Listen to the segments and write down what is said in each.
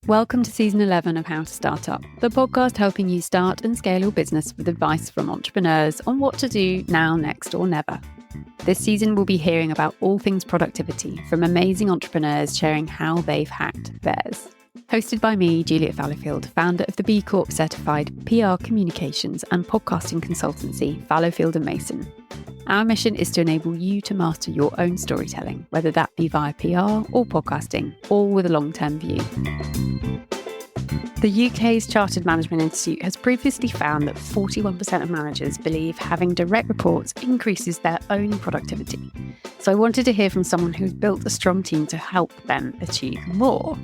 Welcome to Season 11 of How to Start Up, the podcast helping you start and scale your business with advice from entrepreneurs on what to do now, next, or never. This season, we'll be hearing about all things productivity from amazing entrepreneurs sharing how they've hacked theirs. Hosted by me, Juliet Fallowfield, founder of the B Corp certified PR communications and podcasting consultancy, Fallowfield & Mason. Our mission is to enable you to master your own storytelling, whether that be via PR or podcasting, all with a long-term view. The UK's Chartered Management Institute has previously found that 41% of managers believe having direct reports increases their own productivity. So I wanted to hear from someone who's built a strong team to help them achieve more.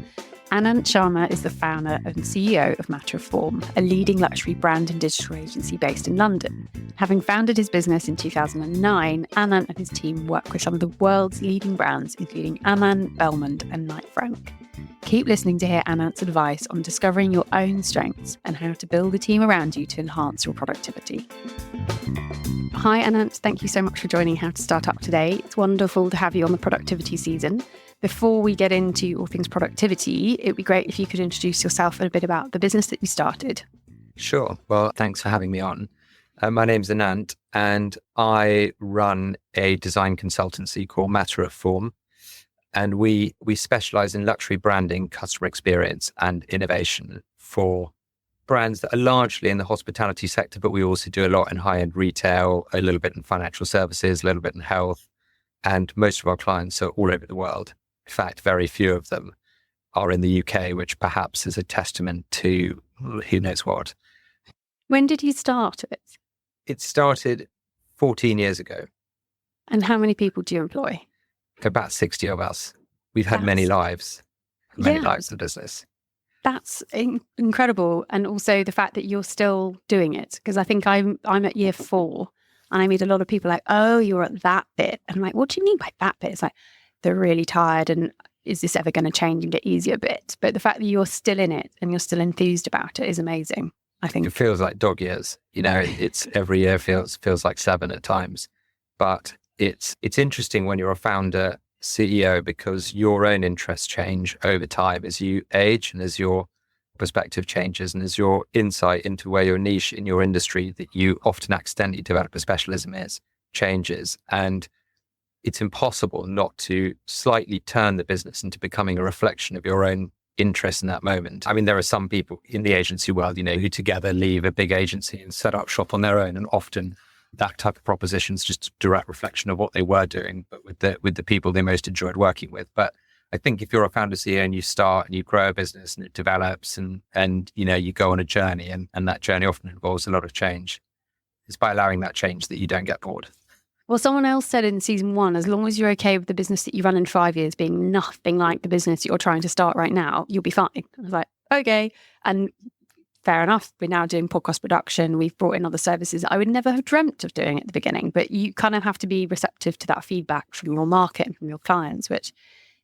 Anant Sharma is the founder and CEO of Matter of Form, a leading luxury brand and digital agency based in London. Having founded his business in 2009, Anant and his team work with some of the world's leading brands, including Aman, Belmond and Knight Frank. Keep listening to hear Anant's advice on discovering your own strengths and how to build a team around you to enhance your productivity. Hi Anant, thank you so much for joining How to Start Up today. It's wonderful to have you on the productivity season. Before we get into all things productivity, it'd be great if you could introduce yourself and a bit about the business that you started. Sure. Well, thanks for having me on. My name's Anant, and I run a design consultancy called Matter of Form. And we specialize in luxury branding, customer experience, and innovation for brands that are largely in the hospitality sector, but we also do a lot in high-end retail, a little bit in financial services, a little bit in health, and most of our clients are all over the world. In fact, very few of them are in the UK, which perhaps is a testament to who knows what. When did you start it? It started 14 years ago. And how many people do you employ? About 60 of us. We've had many lives of business. That's incredible. And also the fact that you're still doing it, because I think I'm at year 4 and I meet a lot of people like, oh, you're at that bit. And I'm like, what do you mean by that bit? It's like, they're really tired and is this ever going to change and get easier a bit? But the fact that you're still in it and you're still enthused about it is amazing, I think. It feels like dog years. It's every year feels like 7 at times. But it's interesting when you're a founder CEO because your own interests change over time as you age and as your perspective changes and as your insight into where your niche in your industry that you often accidentally develop a specialism is changes. And it's impossible not to slightly turn the business into becoming a reflection of your own interest in that moment. I mean, there are some people in the agency world, who together leave a big agency and set up shop on their own. And often that type of proposition is just a direct reflection of what they were doing, but with the people they most enjoyed working with. But I think if you're a founder CEO and you start and you grow a business and it develops and you go on a journey and that journey often involves a lot of change, it's by allowing that change that you don't get bored. Well, someone else said in season 1, as long as you're okay with the business that you run in 5 years being nothing like the business you're trying to start right now, you'll be fine. I was like, okay. And fair enough. We're now doing podcast production. We've brought in other services I would never have dreamt of doing at the beginning. But you kind of have to be receptive to that feedback from your market and from your clients, which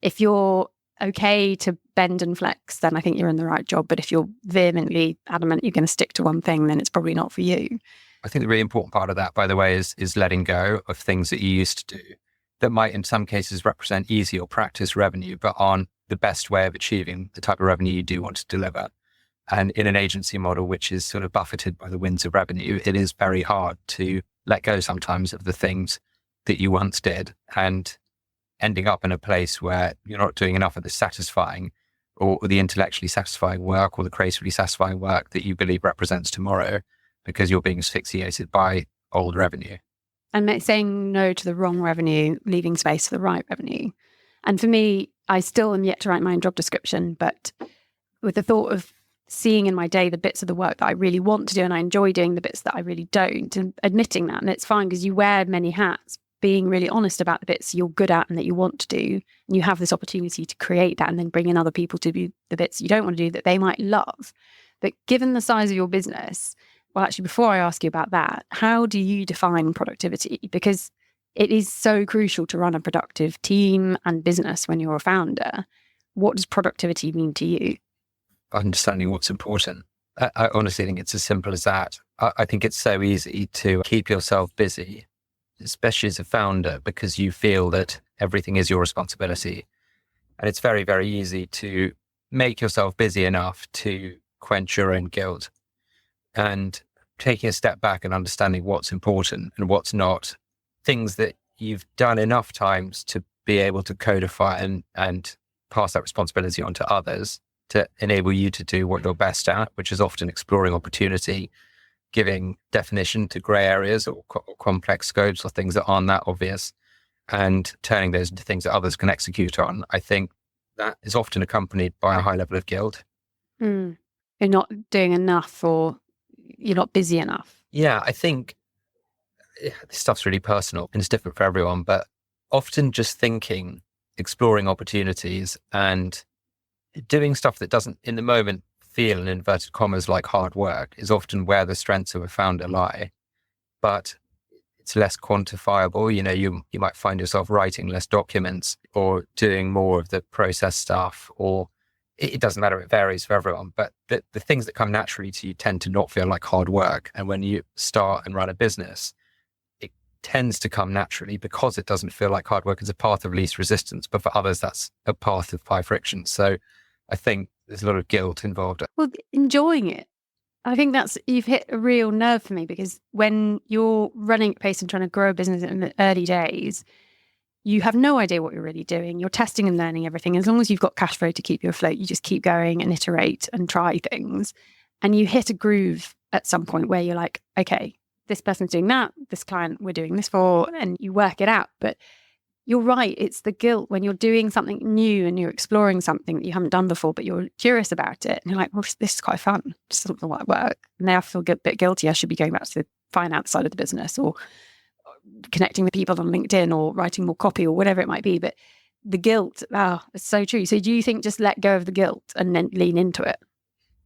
if you're okay to bend and flex, then I think you're in the right job. But if you're vehemently adamant you're going to stick to one thing, then it's probably not for you. I think the really important part of that, by the way, is letting go of things that you used to do that might in some cases represent easy or practice revenue, but aren't the best way of achieving the type of revenue you do want to deliver. And in an agency model, which is sort of buffeted by the winds of revenue, it is very hard to let go sometimes of the things that you once did and ending up in a place where you're not doing enough of the satisfying or the intellectually satisfying work or the creatively satisfying work that you believe represents tomorrow because you're being asphyxiated by old revenue. And saying no to the wrong revenue, leaving space for the right revenue. And for me, I still am yet to write my own job description, but with the thought of seeing in my day the bits of the work that I really want to do and I enjoy doing the bits that I really don't, and admitting that, and it's fine because you wear many hats, being really honest about the bits you're good at and that you want to do, and you have this opportunity to create that and then bring in other people to do the bits you don't want to do that they might love. But given the size of your business, well, actually, before I ask you about that, how do you define productivity? Because it is so crucial to run a productive team and business when you're a founder. What does productivity mean to you? Understanding what's important. I honestly think it's as simple as that. I think it's so easy to keep yourself busy, especially as a founder, because you feel that everything is your responsibility. And it's very, very easy to make yourself busy enough to quench your own guilt, and taking a step back and understanding what's important and what's not, things that you've done enough times to be able to codify and pass that responsibility on to others to enable you to do what you're best at, which is often exploring opportunity, giving definition to gray areas or complex scopes or things that aren't that obvious, and turning those into things that others can execute on. I think that is often accompanied by a high level of guilt. You're not doing enough, or you're not busy enough. Yeah, I think this stuff's really personal and it's different for everyone, but often just thinking, exploring opportunities and doing stuff that doesn't in the moment feel, in inverted commas, like hard work is often where the strengths of a founder lie. But it's less quantifiable. You might find yourself writing less documents or doing more of the process stuff, or it doesn't matter. It varies for everyone. But the things that come naturally to you tend to not feel like hard work. And when you start and run a business, it tends to come naturally because it doesn't feel like hard work. It's a path of least resistance. But for others, that's a path of high friction. So I think there's a lot of guilt involved. Well, enjoying it. I think you've hit a real nerve for me, because when you're running at pace and trying to grow a business in the early days, you have no idea what you're really doing. You're testing and learning everything. As long as you've got cash flow to keep you afloat, you just keep going and iterate and try things. And you hit a groove at some point where you're like, okay, this person's doing that, this client we're doing this for, and you work it out. But you're right, it's the guilt when you're doing something new and you're exploring something that you haven't done before, but you're curious about it. And you're like, well, this is quite fun. Just something like work. And now I feel a bit guilty. I should be going back to the finance side of the business, or connecting with people on LinkedIn, or writing more copy, or whatever it might be. But the guilt, it's so true. So do you think just let go of the guilt and then lean into it?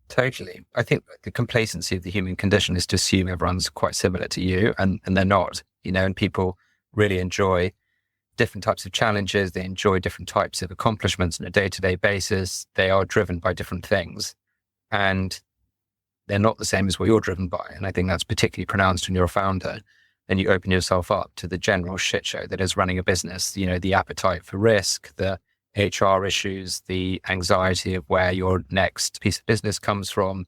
Totally. I think the complacency of the human condition is to assume everyone's quite similar to you, and they're not, and people really enjoy different types of challenges. They enjoy different types of accomplishments on a day-to-day basis. They are driven by different things, and they're not the same as what you're driven by. And I think that's particularly pronounced when you're a founder and you open yourself up to the general shit show that is running a business, the appetite for risk, the HR issues, the anxiety of where your next piece of business comes from,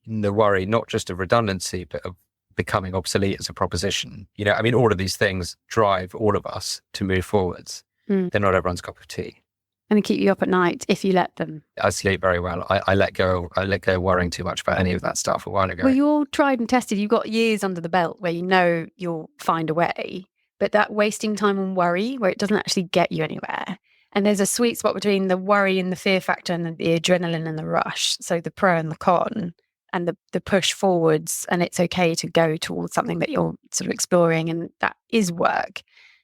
the worry, not just of redundancy, but of becoming obsolete as a proposition. All of these things drive all of us to move forwards. They're not everyone's cup of tea. And they keep you up at night if you let them. I sleep very well. I let go worrying too much about any of that stuff a while ago. Well, you're tried and tested. You've got years under the belt where you'll find a way. But that wasting time on worry, where it doesn't actually get you anywhere. And there's a sweet spot between the worry and the fear factor and the adrenaline and the rush. So the pro and the con, and the push forwards. And it's okay to go towards something that you're sort of exploring, and that is work.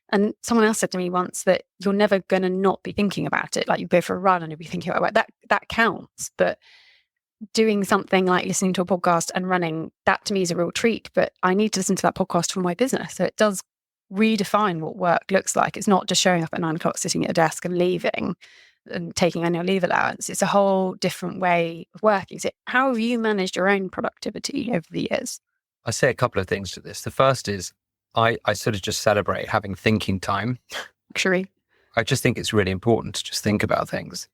And someone else said to me once that you're never going to not be thinking about it. Like, you go for a run and you'll be thinking about that counts. But doing something like listening to a podcast and running, that to me is a real treat. But I need to listen to that podcast for my business. So it does redefine what work looks like. It's not just showing up at 9 o'clock, sitting at a desk and leaving and taking annual leave allowance. It's a whole different way of working. So how have you managed your own productivity over the years? I say a couple of things to this. The first is I sort of just celebrate having thinking time. Luxury. I just think it's really important to just think about things.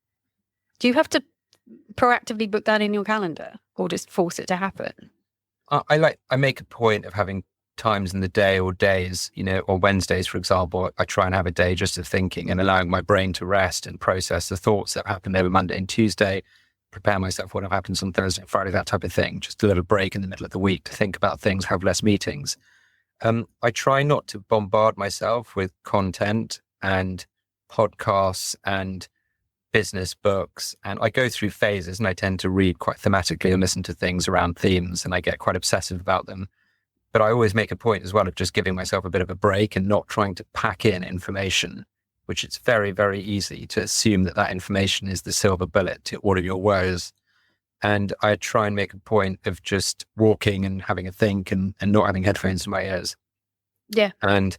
Do you have to proactively book that in your calendar, or just force it to happen? I make a point of having times in the day or days, or Wednesdays, for example. I try and have a day just of thinking and allowing my brain to rest and process the thoughts that happened over Monday and Tuesday, prepare myself for what happens on Thursday and Friday, that type of thing. Just a little break in the middle of the week to think about things, have less meetings. I try not to bombard myself with content and podcasts and business books. And I go through phases, and I tend to read quite thematically and listen to things around themes, and I get quite obsessive about them. But I always make a point as well of just giving myself a bit of a break and not trying to pack in information, which it's very, very easy to assume that information is the silver bullet to all of your woes. And I try and make a point of just walking and having a think and not having headphones in my ears. Yeah. And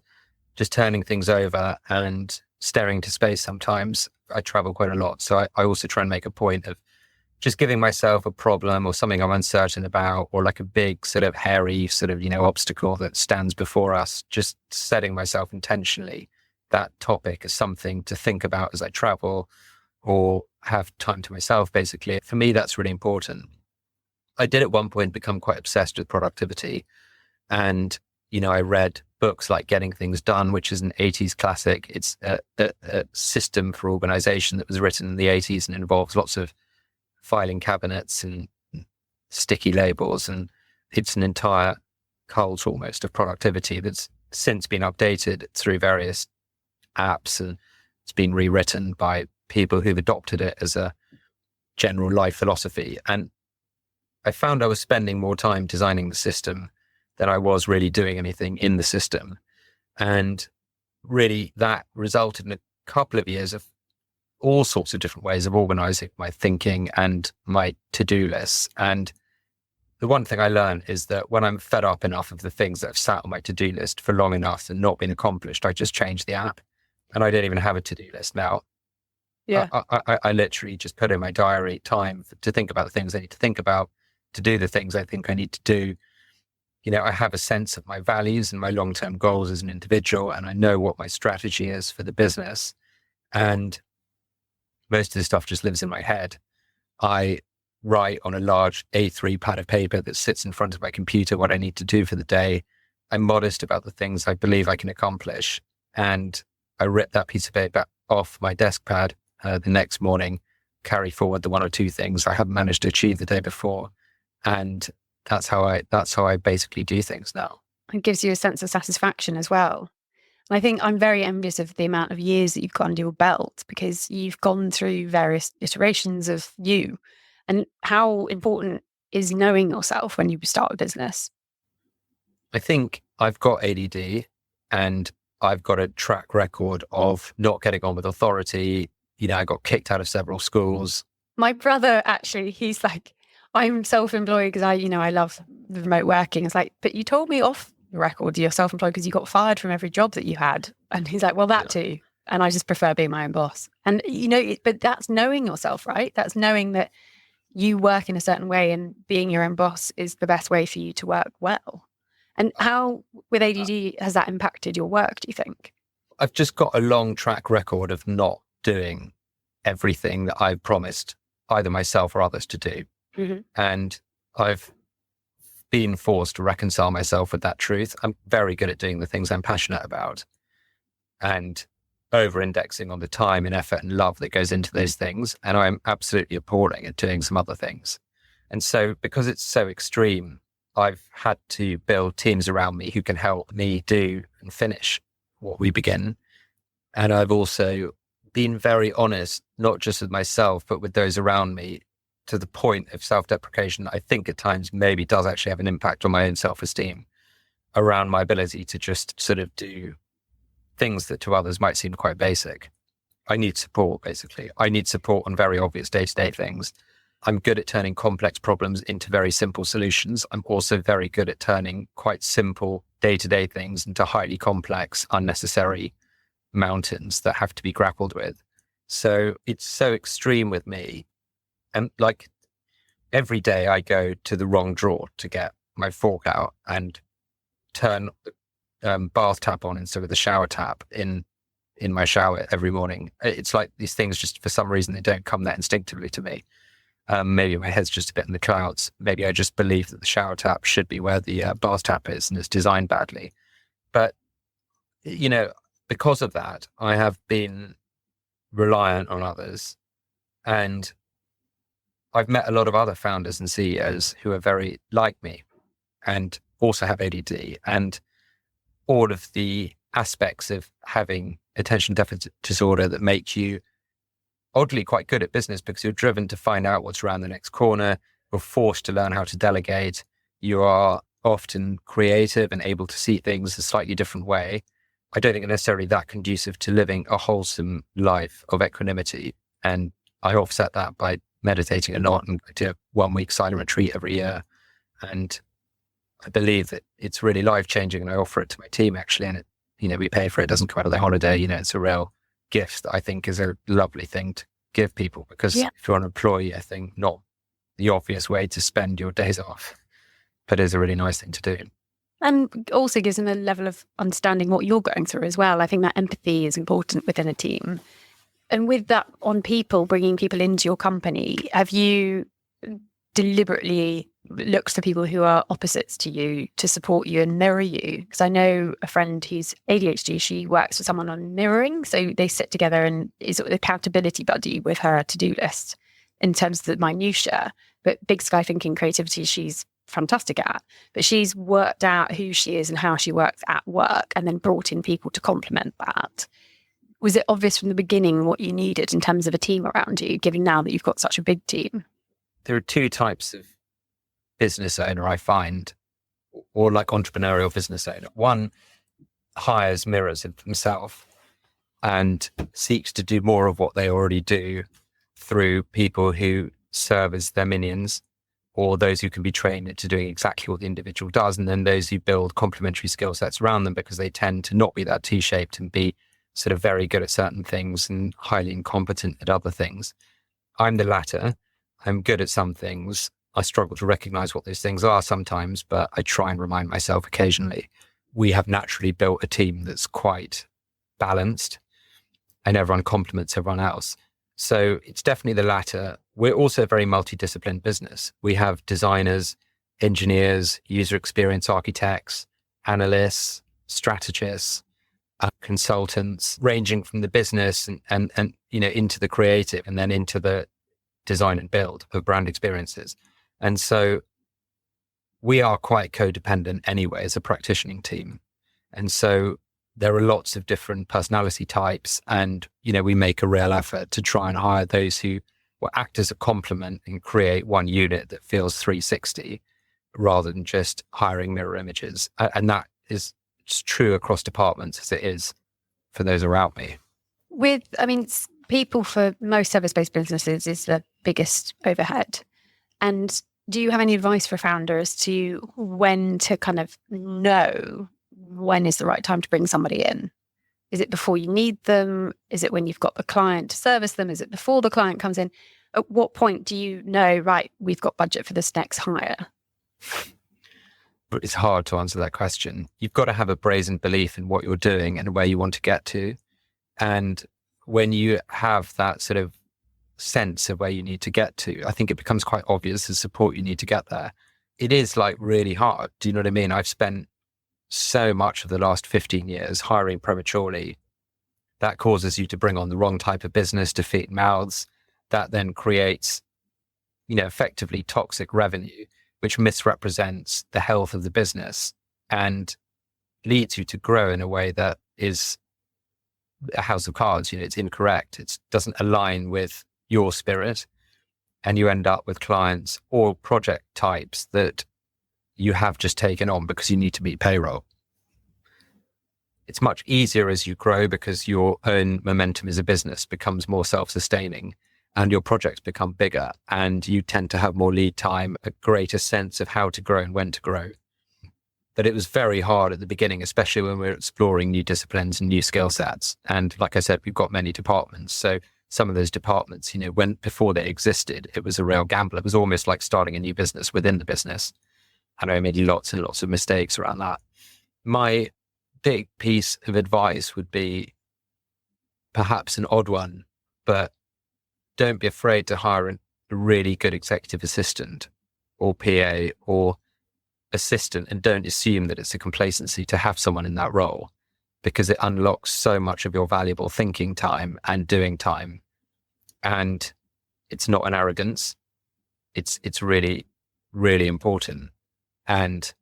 just turning things over and staring into space sometimes. I travel quite a lot. So I also try and make a point of just giving myself a problem or something I'm uncertain about, or like a big sort of hairy sort of, obstacle that stands before us, just setting myself intentionally that topic as something to think about as I travel, or have time to myself, basically. For me, that's really important. I did at one point become quite obsessed with productivity. And, I read books like Getting Things Done, which is an 80s classic. It's a system for organization that was written in the 80s and involves lots of filing cabinets and sticky labels. And it's an entire cult almost of productivity that's since been updated through various apps, and it's been rewritten by people who've adopted it as a general life philosophy. And I found I was spending more time designing the system than I was really doing anything in the system. And really that resulted in a couple of years of all sorts of different ways of organizing my thinking and my to-do lists. And the one thing I learned is that when I'm fed up enough of the things that have sat on my to-do list for long enough and not been accomplished, I just change the app, and I don't even have a to-do list now. Yeah. I literally just put in my diary time to think about the things I need to think about, to do the things I think I need to do. I have a sense of my values and my long-term goals as an individual, and I know what my strategy is for the business. And most of the stuff just lives in my head. I write on a large A3 pad of paper that sits in front of my computer what I need to do for the day. I'm modest about the things I believe I can accomplish. And I rip that piece of paper off my desk pad the next morning, carry forward the one or two things I haven't managed to achieve the day before. And that's how I basically do things now. It gives you a sense of satisfaction as well. And I think I'm very envious of the amount of years that you've got under your belt, because you've gone through various iterations of you. And how important is knowing yourself when you start a business? I think I've got ADD, and I've got a track record of not getting on with authority. I got kicked out of several schools. My brother, actually, he's like, I'm self-employed because I love the remote working. It's like, but you told me off the record you're self-employed because you got fired from every job that you had. And he's like, well, that too. And I just prefer being my own boss. And, but that's knowing yourself, right? That's knowing that you work in a certain way, and being your own boss is the best way for you to work well. And how, with ADD, has that impacted your work, do you think? I've just got a long track record of not doing everything that I promised either myself or others to do. Mm-hmm. And I've been forced to reconcile myself with that truth. I'm very good at doing the things I'm passionate about, and over-indexing on the time and effort and love that goes into those things. And I'm absolutely appalling at doing some other things. And so because it's so extreme, I've had to build teams around me who can help me do and finish what we begin. And I've also been very honest, not just with myself, but with those around me, to the point of self-deprecation that I think at times maybe does actually have an impact on my own self-esteem, around my ability to just sort of do things that to others might seem quite basic. I need support, basically. I need support on very obvious day-to-day things. I'm good at turning complex problems into very simple solutions. I'm also very good at turning quite simple day-to-day things into highly complex, unnecessary mountains that have to be grappled with. So it's so extreme with me. And like every day I go to the wrong drawer to get my fork out and turn the bath tap on instead of the shower tap in my shower every morning. It's like these things just, for some reason, they don't come that instinctively to me. Maybe my head's just a bit in the clouds. Maybe I just believe that the shower tap should be where the bath tap is, and it's designed badly. But, because of that, I have been reliant on others. And I've met a lot of other founders and CEOs who are very like me and also have ADD, and all of the aspects of having attention deficit disorder that make you oddly quite good at business, because you're driven to find out what's around the next corner. You're forced to learn how to delegate. You are often creative and able to see things a slightly different way. I don't think necessarily that conducive to living a wholesome life of equanimity. And I offset that by meditating a lot, and I do a 1 week silent retreat every year. And I believe that it's really life-changing, and I offer it to my team, actually. And we pay for it. It doesn't come out of their holiday. It's a real gift that I think is a lovely thing to give people, because if you're an employee, I think not the obvious way to spend your days off, but it's a really nice thing to do. And also gives them a level of understanding what you're going through as well. I think that empathy is important within a team. And with that on people, bringing people into your company, have you deliberately looked for people who are opposites to you to support you and mirror you? Because I know a friend who's ADHD, she works with someone on mirroring. So they sit together and is an accountability buddy with her to-do list in terms of the minutiae. But big sky thinking creativity, she's fantastic at. But she's worked out who she is and how she works at work and then brought in people to complement that. Was it obvious from the beginning what you needed in terms of a team around you, given now that you've got such a big team? There are two types of business owner I find, or like entrepreneurial business owner. One hires mirrors of himself and seeks to do more of what they already do through people who serve as their minions, or those who can be trained into doing exactly what the individual does. And then those who build complementary skill sets around them because they tend to not be that T-shaped and be sort of very good at certain things and highly incompetent at other things. I'm the latter. I'm good at some things. I struggle to recognize what those things are sometimes, but I try and remind myself occasionally. We have naturally built a team that's quite balanced and everyone complements everyone else. So it's definitely the latter. We're also a very multidisciplined business. We have designers, engineers, user experience architects, analysts, strategists, consultants, ranging from the business and into the creative and then into the design and build of brand experiences. And so we are quite codependent anyway as a practitioning team. And so there are lots of different personality types and, we make a real effort to try and hire those who will act as a complement and create one unit that feels 360 rather than just hiring mirror images. And that is true across departments as it is for those around me. People for most service-based businesses is the biggest overhead. And do you have any advice for founders to when to kind of know when is the right time to bring somebody in? Is it before you need them? Is it when you've got the client to service them? Is it before the client comes in? At what point do you know, right, we've got budget for this next hire? But it's hard to answer that question. You've got to have a brazen belief in what you're doing and where you want to get to. And when you have that sort of sense of where you need to get to, I think it becomes quite obvious the support you need to get there. It is like really hard. Do you know what I mean? I've spent so much of the last 15 years hiring prematurely. That causes you to bring on the wrong type of business to feed mouths. That then creates, effectively toxic revenue, which misrepresents the health of the business and leads you to grow in a way that is a house of cards. It's incorrect. It doesn't align with your spirit, and you end up with clients or project types that you have just taken on because you need to meet payroll. It's much easier as you grow because your own momentum as a business becomes more self-sustaining and your projects become bigger and you tend to have more lead time, a greater sense of how to grow and when to grow. But it was very hard at the beginning, especially when we were exploring new disciplines and new skill sets. And like I said, we've got many departments. So some of those departments, when before they existed, it was a real gamble. It was almost like starting a new business within the business. And I made lots and lots of mistakes around that. My big piece of advice would be perhaps an odd one, but don't be afraid to hire a really good executive assistant or PA or assistant, and don't assume that it's a complacency to have someone in that role, because it unlocks so much of your valuable thinking time and doing time. And it's not an arrogance. It's really, really important. And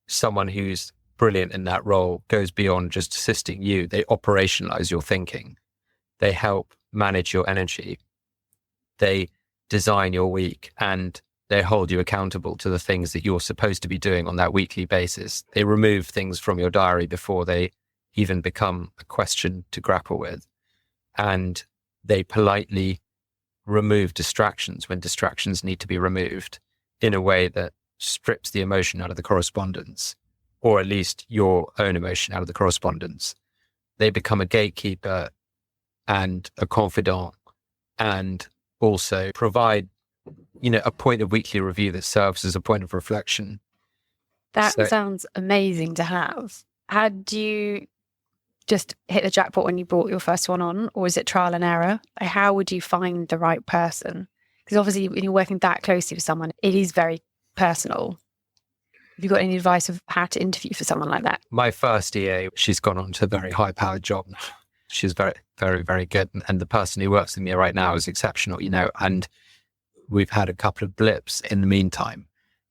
someone who's brilliant in that role goes beyond just assisting you. They operationalize your thinking. They help manage your energy. They design your week and they hold you accountable to the things that you're supposed to be doing on that weekly basis. They remove things from your diary before they even become a question to grapple with. And they politely remove distractions when distractions need to be removed in a way that strips the emotion out of the correspondence, or at least your own emotion out of the correspondence. They become a gatekeeper and a confidant, and also provide, a point of weekly review that serves as a point of reflection. That sounds amazing to have. Do just hit the jackpot when you brought your first one on, or is it trial and error? How would you find the right person? Because obviously when you're working that closely with someone, it is very personal. Have you got any advice of how to interview for someone like that? My first EA, she's gone on to a very high-powered job. She's very, very, very good. And the person who works with me right now is exceptional, and we've had a couple of blips in the meantime.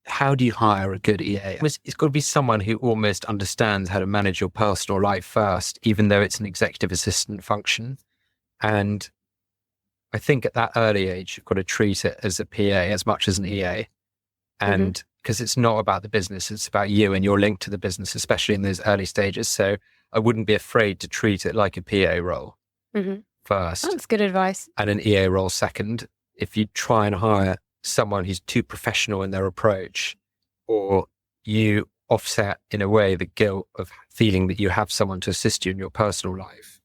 How do you hire a good EA? It's got to be someone who almost understands how to manage your personal life first, even though it's an executive assistant function. And I think at that early age, you've got to treat it as a PA as much as an EA. And because it's not about the business, it's about you and your link to the business, especially in those early stages. So I wouldn't be afraid to treat it like a PA role first. That's good advice. And an EA role second. If you try and hire someone who's too professional in their approach, or you offset in a way the guilt of feeling that you have someone to assist you in your personal life,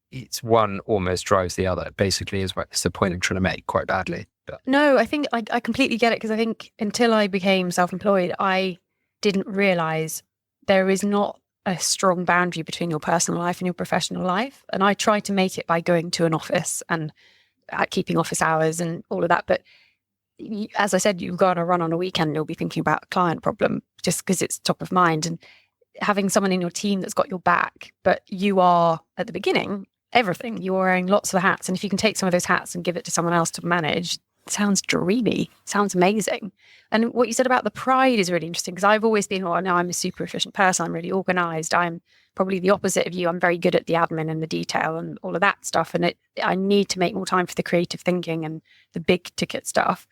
it's one almost drives the other, basically, is the point I'm trying to make quite badly. But. No, I think I completely get it, because I think until I became self-employed, I didn't realize there is not a strong boundary between your personal life and your professional life. And I try to make it by going to an office and keeping office hours and all of that. But as I said, you go on a run on a weekend and you'll be thinking about a client problem just because it's top of mind. And having someone in your team that's got your back, but you are at the beginning, everything, you're wearing lots of hats. And if you can take some of those hats and give it to someone else to manage, it sounds dreamy, sounds amazing. And what you said about the pride is really interesting, because I've always been, no, I'm a super efficient person. I'm really organized. I'm probably the opposite of you. I'm very good at the admin and the detail and all of that stuff. And I need to make more time for the creative thinking and the big ticket stuff.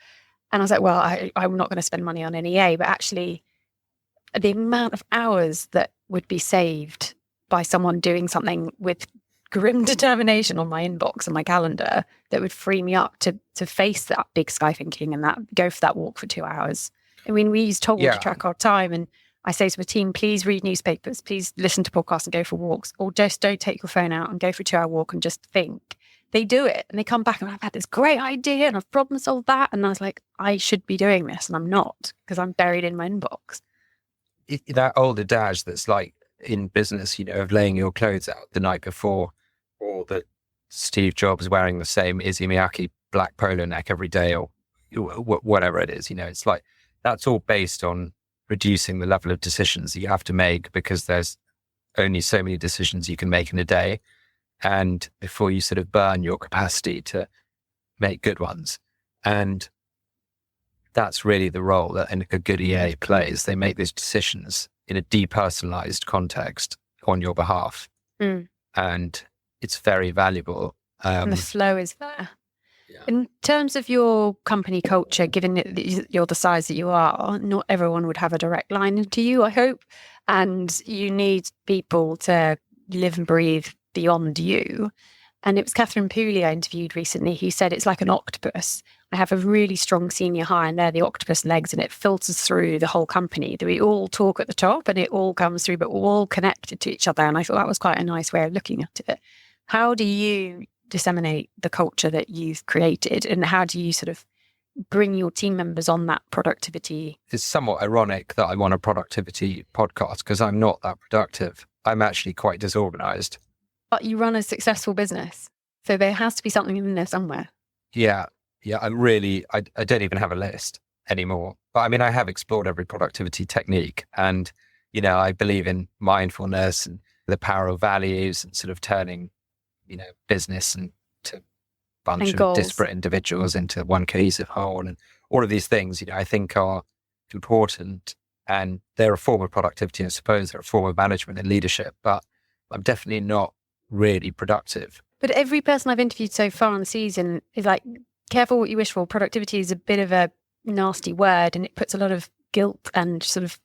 And I was like, well, I'm not going to spend money on an EA, but actually the amount of hours that would be saved by someone doing something with grim determination on my inbox and my calendar that would free me up to face that big sky thinking and that go for that walk for 2 hours. I mean, we use Toggl to track our time, and I say to the team, please read newspapers, please listen to podcasts and go for walks, or just don't take your phone out and go for a 2-hour walk and just think. They do it and they come back and I've had this great idea and I've problem solved that. And I was like, I should be doing this and I'm not, because I'm buried in my inbox. That old adage that's like in business, of laying your clothes out the night before, or that Steve Jobs wearing the same Izzy Miyake black polo neck every day, or whatever it is, it's like, that's all based on reducing the level of decisions that you have to make, because there's only so many decisions you can make in a day. And before you sort of burn your capacity to make good ones. And that's really the role that a good EA plays. They make these decisions in a depersonalized context on your behalf. And it's very valuable. And the flow is there. Yeah. In terms of your company culture, given that you're the size that you are, not everyone would have a direct line into you, I hope. And you need people to live and breathe beyond you. And it was Catherine Pooley I interviewed recently who said it's like an octopus. I have a really strong senior hire and they're the octopus legs, and it filters through the whole company. That we all talk at the top and it all comes through, but we're all connected to each other. And I thought that was quite a nice way of looking at it. How do you disseminate the culture that you've created, and how do you sort of bring your team members on that productivity? It's somewhat ironic that I'm on a productivity podcast, because I'm not that productive. I'm actually quite disorganized. But you run a successful business, so there has to be something in there somewhere. Yeah. I'm really, I don't even have a list anymore. But I mean, I have explored every productivity technique, and, I believe in mindfulness and the power of values and sort of turning, business and to a bunch of disparate individuals into one cohesive whole. And all of these things, I think are important, and they're a form of productivity. I suppose they're a form of management and leadership, but I'm definitely not really productive. But every person I've interviewed so far on the season is like, careful what you wish for. Productivity is a bit of a nasty word, and it puts a lot of guilt and sort of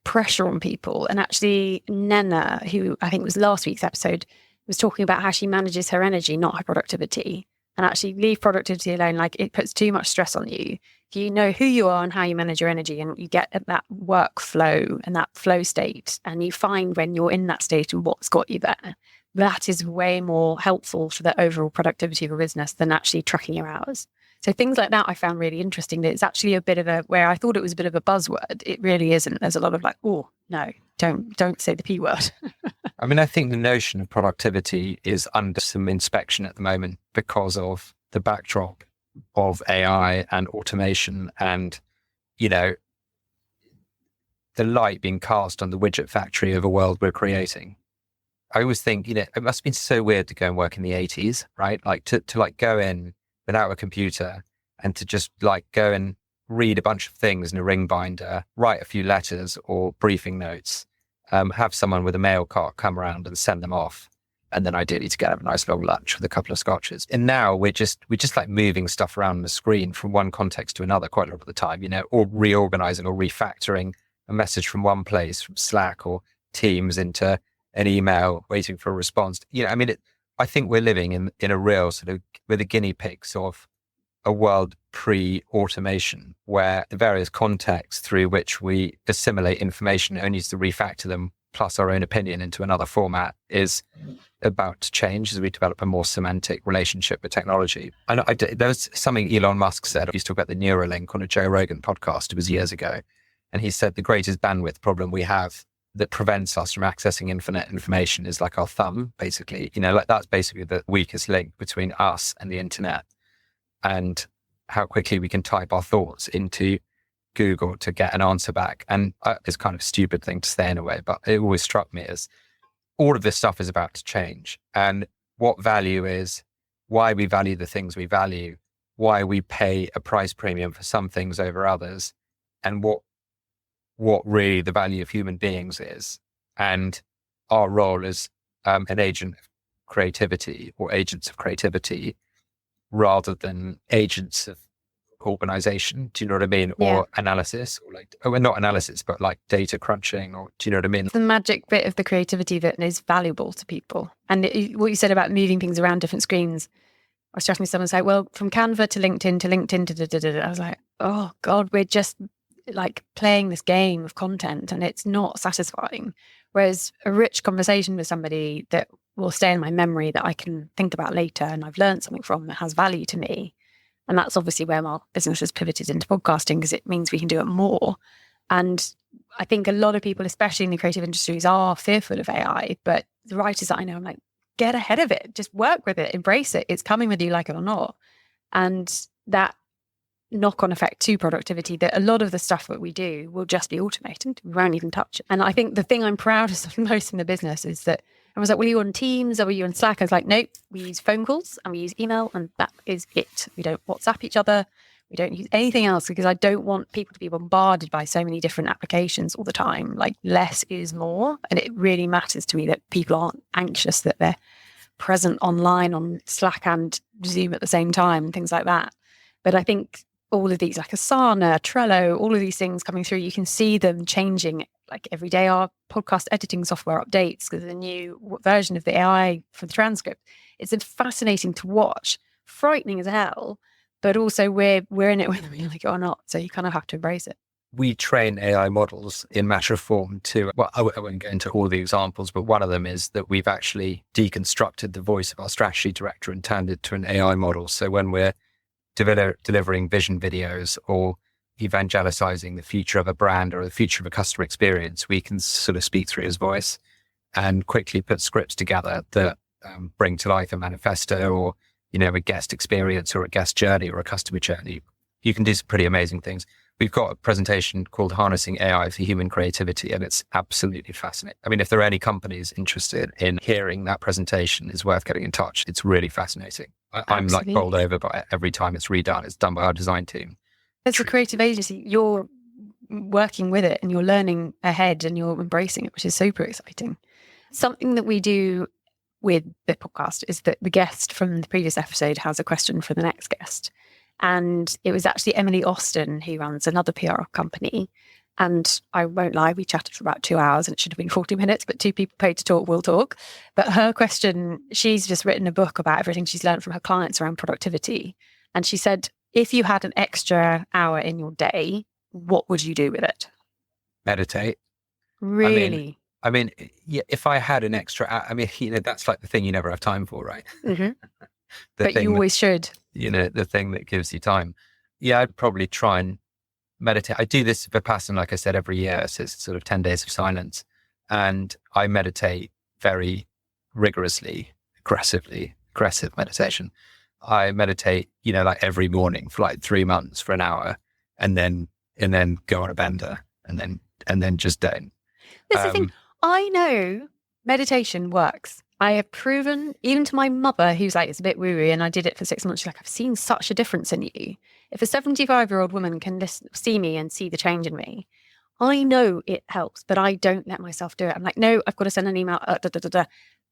pressure on people. And actually, Nena, who I think was last week's episode, was talking about how she manages her energy, not her productivity. And actually leave productivity alone. Like, it puts too much stress on you. If you know who you are and how you manage your energy, and you get at that workflow and that flow state, and you find when you're in that state and what's got you there, that is way more helpful for the overall productivity of a business than actually tracking your hours. So things like that I found really interesting. That it's actually a bit of a, where I thought it was a bit of a buzzword, it really isn't. There's a lot of like, oh no, don't say the P word. I mean, I think the notion of productivity is under some inspection at the moment because of the backdrop of AI and automation and, you know, the light being cast on the widget factory of a world we're creating. I always think, you know, it must have been so weird to go and work in the 80s, right? Like to like go in without a computer and to just like go and read a bunch of things in a ring binder, write a few letters or briefing notes, have someone with a mail cart come around and send them off. And then ideally to get a nice long lunch with a couple of scotches. And now we're just like moving stuff around on the screen from one context to another quite a lot of the time, you know, or reorganizing or refactoring a message from one place, from Slack or Teams into an email, waiting for a response. You know, I mean, I think we're living in a real sort of, we're the guinea pigs of a world pre-automation where the various contexts through which we assimilate information only to refactor them plus our own opinion into another format is about to change as we develop a more semantic relationship with technology. There was something Elon Musk said. He used to talk about the Neuralink on a Joe Rogan podcast. It was years ago. And he said the greatest bandwidth problem we have that prevents us from accessing infinite information is like our thumb, basically. You know, like that's basically the weakest link between us and the internet and how quickly we can type our thoughts into Google to get an answer back. And it's kind of a stupid thing to say in a way, but it always struck me as all of this stuff is about to change. And what value is, why we value the things we value, why we pay a price premium for some things over others, and what really the value of human beings is, and our role as an agent of creativity or agents of creativity rather than agents of organization. Do you know what I mean? Yeah. Or analysis, or like, not analysis, but like data crunching, or do you know what I mean? The magic bit of the creativity that is valuable to people. And what you said about moving things around different screens, I was chatting to someone say, well, from Canva to LinkedIn to da-da-da-da. I was like, oh God, we're just like playing this game of content and it's not satisfying. Whereas a rich conversation with somebody that will stay in my memory that I can think about later and I've learned something from that has value to me. And that's obviously where my business has pivoted into podcasting because it means we can do it more. And I think a lot of people, especially in the creative industries, are fearful of AI, but the writers that I know, I'm like, get ahead of it, just work with it, embrace it. It's coming whether you like it or not. And that knock-on effect to productivity, that a lot of the stuff that we do will just be automated. We won't even touch it. And I think the thing I'm proudest of most in the business is that I was like, well, are you on Teams or were you on Slack? I was like, nope, we use phone calls and we use email and that is it. We don't WhatsApp each other. We don't use anything else because I don't want people to be bombarded by so many different applications all the time. Like less is more. And it really matters to me that people aren't anxious that they're present online on Slack and Zoom at the same time and things like that. But I think all of these, like Asana, Trello, all of these things coming through, you can see them changing. Like every day, our podcast editing software updates because the new version of the AI for the transcript. It's fascinating to watch, frightening as hell, but also we're in it whether we like it or not. So you kind of have to embrace it. We train AI models in matter of form too. Well, I won't go into all the examples, but one of them is that we've actually deconstructed the voice of our strategy director and turned it to an AI model. So when we're delivering vision videos or evangelizing the future of a brand or the future of a customer experience, we can sort of speak through his voice and quickly put scripts together that bring to life a manifesto or, you know, a guest experience or a guest journey or a customer journey. You can do some pretty amazing things. We've got a presentation called Harnessing AI for Human Creativity, and it's absolutely fascinating. I mean, if there are any companies interested in hearing that presentation, it's worth getting in touch. It's really fascinating. I'm like bowled over by it every time it's redone. It's done by our design team. As a creative agency, you're working with it and you're learning ahead and you're embracing it, which is super exciting. Something that we do with the podcast is that the guest from the previous episode has a question for the next guest. And it was actually Emily Austin, who runs another PR company. And I won't lie, we chatted for about 2 hours and it should have been 40 minutes, but two people paid to talk will talk. But her question, she's just written a book about everything she's learned from her clients around productivity. And she said, if you had an extra hour in your day, what would you do with it? Meditate. Really? I mean, yeah, if I had an extra hour, I mean, you know, that's like the thing you never have time for, right? Mm-hmm. But you always should. You know, the thing that gives you time. Yeah, I'd probably try and meditate. I do this Vipassana, like I said, every year. So it's sort of 10 days of silence. And I meditate very rigorously, aggressive meditation. I meditate, like every morning for like 3 months for an hour, and then go on a bender, and then just don't. That's the thing. I know meditation works. I have proven, even to my mother, who's like, it's a bit woo-woo, and I did it for 6 months. She's like, I've seen such a difference in you. If a 75-year-old woman can see me and see the change in me, I know it helps, but I don't let myself do it. I'm like, no, I've got to send an email.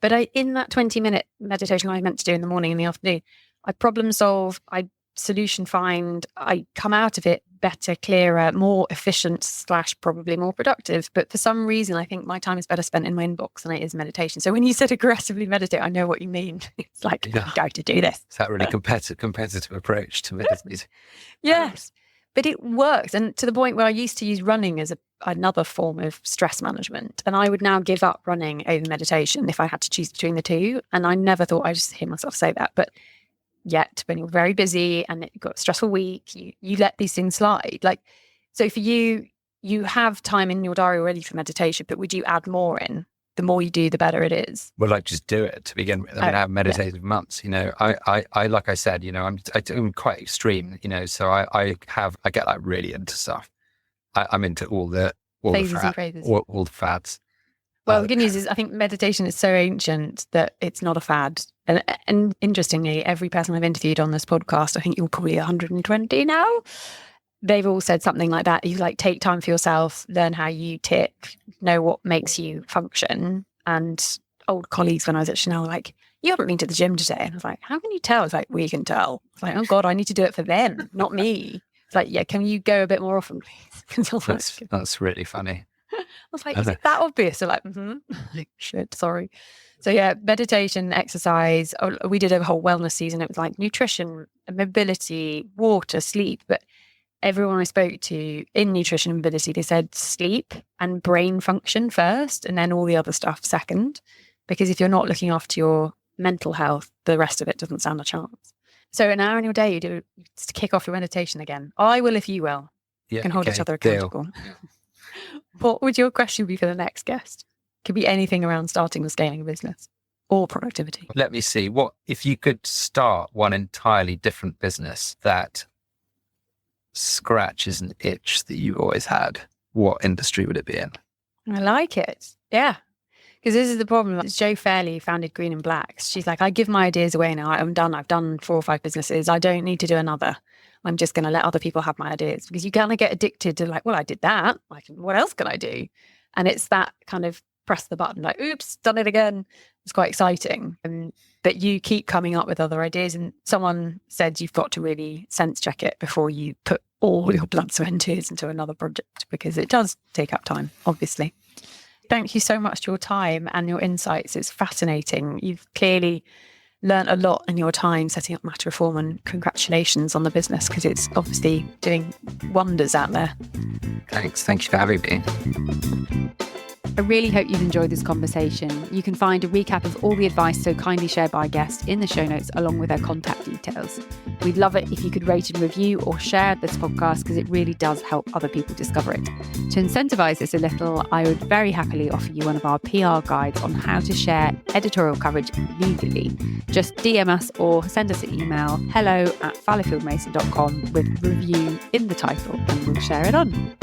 But in that 20-minute meditation I meant to do in the morning and the afternoon, I problem solve, I solution find, I come out of it better, clearer, more efficient / probably more productive. But for some reason, I think my time is better spent in my inbox than it is meditation. So when you said aggressively meditate, I know what you mean. It's like, I'm going to do this. Is that really competitive approach to meditation? Yes, but it works. And to the point where I used to use running as another form of stress management. And I would now give up running over meditation if I had to choose between the two. And I never thought, I just hear myself say that. But yet, when you're very busy and you've got a stressful week, you let these things slide. Like, so for you, you have time in your diary already for meditation, but would you add more in? The more you do, the better it is. Well, like, just do it to begin with. I mean, I have meditated for months. I like I said, I'm quite extreme. So I get like really into stuff. I'm into all the phases and phrases, all the fads. Well, the good news is I think meditation is so ancient that it's not a fad. And interestingly, every person I've interviewed on this podcast, I think you're probably 120 now, they've all said something like that. You like take time for yourself, learn how you tick, know what makes you function. And old colleagues when I was at Chanel were like, you haven't been to the gym today. And I was like, how can you tell? It's like, we can tell. It's like, oh God, I need to do it for them, not me. It's like, yeah, can you go a bit more often, please? That's really funny. I was like, is it that obvious? They're like, shit, sorry. So yeah, meditation, exercise. We did a whole wellness season. It was like nutrition, mobility, water, sleep. But everyone I spoke to in nutrition and mobility, they said sleep and brain function first, and then all the other stuff second. Because if you're not looking after your mental health, the rest of it doesn't stand a chance. So an hour in your day, you do to kick off your meditation again. I will if you will. Yeah, you can hold each other accountable. What would your question be for the next guest? Could be anything around starting or scaling a business or productivity. Let me see. What if you could start one entirely different business that scratches an itch that you've always had? What industry would it be in? I like it. Yeah. Because this is the problem. It's Jo Fairley who founded Green and Blacks. She's like, I give my ideas away now. I'm done. I've done 4 or 5 businesses. I don't need to do another. I'm just going to let other people have my ideas, because you kind of get addicted to like, well, I did that. Like, what else can I do? And it's that kind of press the button, like, oops, done it again. It's quite exciting. And that you keep coming up with other ideas. And someone said you've got to really sense check it before you put all your blood, sweat and tears into another project, because it does take up time, obviously. Thank you so much for your time and your insights. It's fascinating. You've clearly learned a lot in your time setting up Matter Reform, and congratulations on the business, because it's obviously doing wonders out there. Thanks. Thank you for having me. I really hope you've enjoyed this conversation. You can find a recap of all the advice so kindly shared by our guest in the show notes, along with their contact details. We'd love it if you could rate and review or share this podcast, because it really does help other people discover it. To incentivize this a little, I would very happily offer you one of our PR guides on how to share editorial coverage legally. Just DM us or send us an email, hello@fallowfieldmason.com, with review in the title, and we'll share it on.